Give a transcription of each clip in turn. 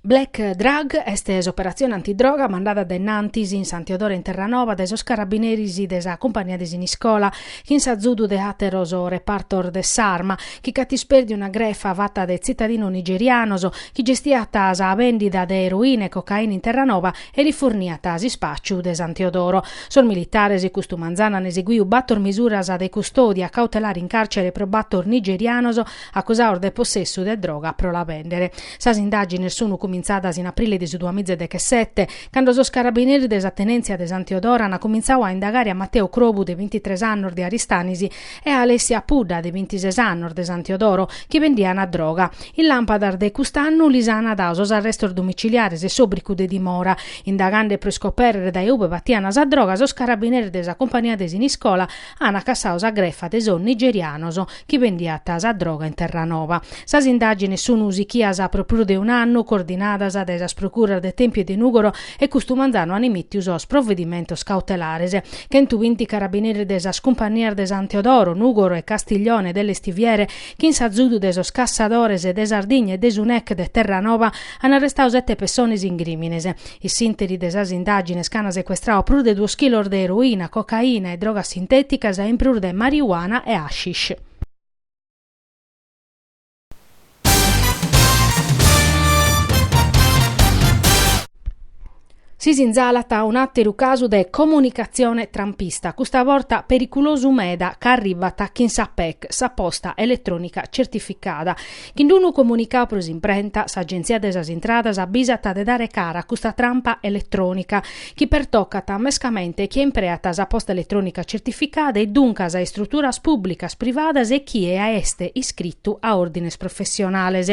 Black Drug est operazione antidroga mandata da Nantis in San Teodoro in Terranova da esos carabinerisi desa compagnia in Iscola che in Sazudu de Ateroso repartor de Sarma che catisperdi una grefa fatta de cittadino nigerianoso che gestiata a vendita de eroine e cocaina in Terranova e riforniata a spacciu de San Teodoro. Sol militares e custumanzana ne eseguiu battor misuras de custodia cautelare in carcere pro battor nigerianoso accusaor de possesso de droga pro la vendere. Sas indagini sono cominciadas in aprile di 2017, quando os carabinieri desa tenenzia de San Teodoro hanno cominciato a indagare a Matteo Crobu de 23 anni di Aristanisi e a Alessia Pudda de 26 anni de San Teodoro che vendiano a droga. Il lampadar de quest'anno lisana da os arrestos domiciliares e sobricu de dimora, indagando per scoprire da ube battianas a droga, os carabinieri desa compagnia in Iscola hanno cassato a greffa de son nigerianoso che vendiatas a droga in Terranova. Sas indagini sono usichias a proprio de un anno coordinadas ad esas procura de Tempio di Nugoro e custumanzano animittius os provvedimentos cautelares che in 20 carabinieri desas compagnier de San Teodoro, Nugoro e Castiglione delle Stiviere che in Sazudu desos cassadores e de Sardigna e de Sunec de Terranova hanno arrestato 7 persone in crimines. I sinteri desas indagines cana sequestrao prur de 2 kg de eroina, cocaina e droga sintetica e in prur de marijuana e hashish. Si inzalata un atteru caso de comunicazione trampista, questa volta pericoloso meda che arriva da chi sapec, sa posta elettronica certificata. Chi non comunica pros imprenta, s'agenzia desas intradas abisata de dare cara a questa trampa elettronica, chi pertoccata mescamente chi impreata sa posta elettronica certificata e dunque a strutturas pubblicas privadas e chi è a este iscritto a ordines professionales.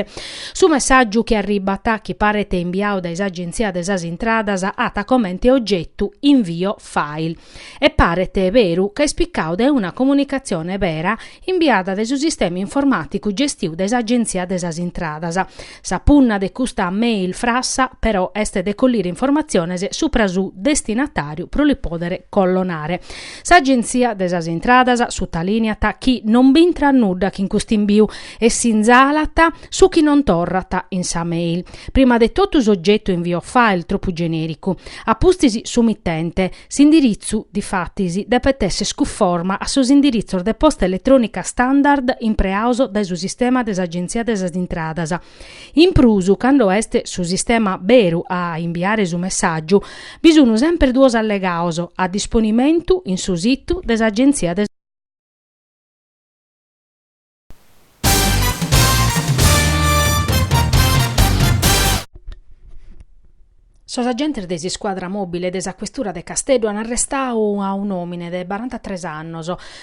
Su messaggio che arriva da chi parete inviato da agenzia desas intradas ata commente oggetto invio file e parete vero che è spiccato da una comunicazione vera inviata da su sistema informatico gestivo da agenzia desas intradas. Sapunna de custa mail frassa però este de collire informazione supra su destinatario pro li podere collonare. S'agenzia desas intradas sottolinea chi non bintra nuda chi in quest'invio e si inzalata su chi non torrata in sa mail. Prima de tutto soggetto invio file troppo generico appustisi su mittente, s'indirizzo di fattisi depetesse scufforma a sus indirizzo de posta elettronica standard in preauso da su sistema desagenzia desas intradas. In prusu, quando este su sistema beru a inviare su messaggio, bisogna sempre duos allegaoso a disponimento in su sito desagenzia des. Sos agenti desi squadra mobile desa questura de Castello hanno arrestato a un uomine de 43 anni,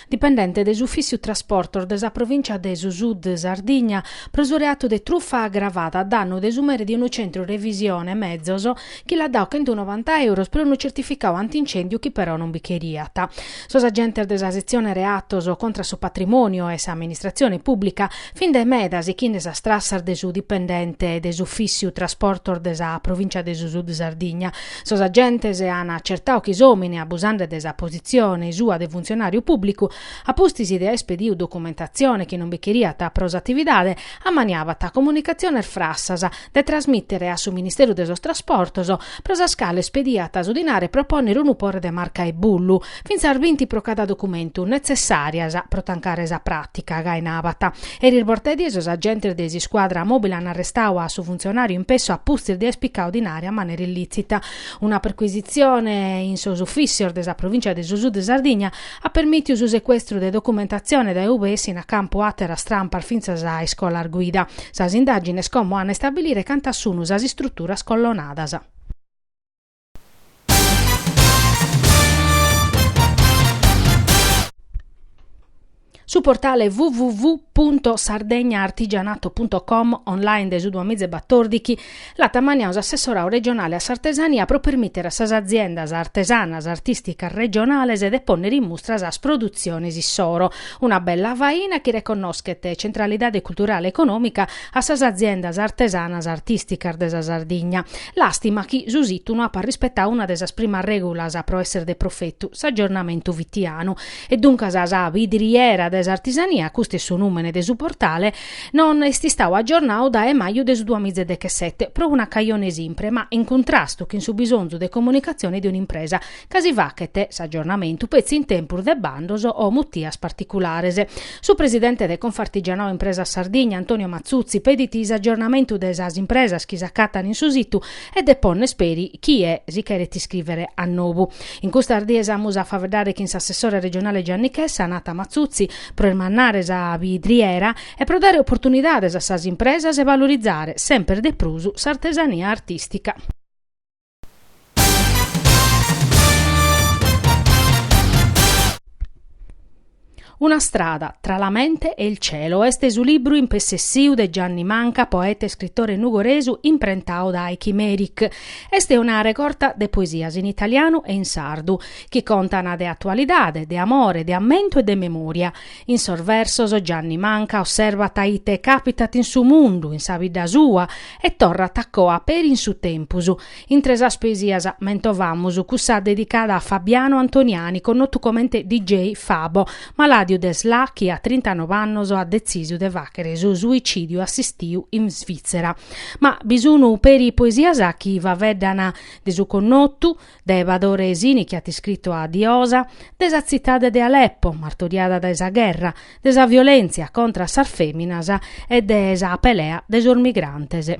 dipendente des ufficio trasportor desa provincia de Sud Sardigna, preso de truffa aggravata a danno de sumere di un centro revisione mezzoso che l'ha dato 190 euro per un certificato antincendio che però non bicheriata. Sos agenti desa sezione reatos contra su patrimonio e sa amministrazione pubblica fin de medas e chi desa strassar de su dipendente des ufficio trasportor desa provincia de Sud Sardigna. Sos agentes hanno accertato che somine abusando desa posizione sua de funzionario pubblico appustisi de espedio documentazione che non bicheriata pros attividade ammaniava ta comunicazione frassasa de trasmittere a su Ministero desos Trasportos pros a scale spediata su dinare proponere un upore de marca e bullu fins a 20 pro cada documento necessarias pro tancare esa pratica gainavata e riportedi esos agentes desi squadra mobile hanno arrestato a su funzionario in pesso appustir de espicao dinare a manera illicita. Una perquisizione in sos ufficio desa provincia de Sud Sardigna ha permesso su sequestro de documentazione da UBS in a campo atera strampar finza sa scolar guida. Sas indagines como hanno stabilire canta sono sas strutturas collonadas. Su portale www.sardegnaartigianato.com online de su 2014 la tamaniaus assessorau regionale a s'artesania pro permettere a sas aziendas artesanas artisticas regionales de ponere in mostra sas produziones issoro. Una bella vaina che riconoscete centralidade culturale economica a sas aziendas artesanas artisticas de sa Sardigna. Lastima chi su sito non ha rispettare una de sas prima regolas a pro essere de profetto s'aggiornamento vittiano e dunque sa vidriera de des artisania, questo è il suo numero del suo portale, non esti stato aggiornato da maggio del 2017, pro una caglione sempre, ma in contrasto con su bisogno di comunicazione di un'impresa, casi va che te, s'aggiornamento, pezzi in tempur de bandos o muttias particulares. Su presidente de Confartigianò Impresa Sardegna, Antonio Mazzuzzi, pediti aggiornamento des as impresas chi s'accattan in susitu e deponne speri chi è, si chiede scrivere a nuovo. In questa ardiesa musa fa vedere che assessore regionale Gianni Chessa, nata Mazzuzzi, pro il mannare a vidriera e pro dare opportunità a sas impresas e valorizzare sempre de prusu s'artesania artistica. Una strada tra la mente e il cielo. Este su libro in possessiu de Gianni Manca, poeta e scrittore nugoresu, imprentao da Aiki Meric. Este una recorta de poesias in italiano e in sardu, che contana de attualidade, de amore, de ammento e de memoria. In sorversos Gianni Manca osserva taite capitat in su mundu, in sa vida sua, e torra taccò a per in su tempusu. In tresas poesias mentovamusu, cussa dedicata a Fabiano Antoniani, connotu comente DJ Fabo, maladio Desla che a 39 anni ha deciso di vacere su suicidio assistiu in Svizzera. Ma bisogno per i poesia sa chi va vedana de su connottu, de evadore esini che ha scritto a Diosa, desa città de Aleppo, martoriata da esa guerra, desa violenza contra sar feminas e desa pelea des migrantes.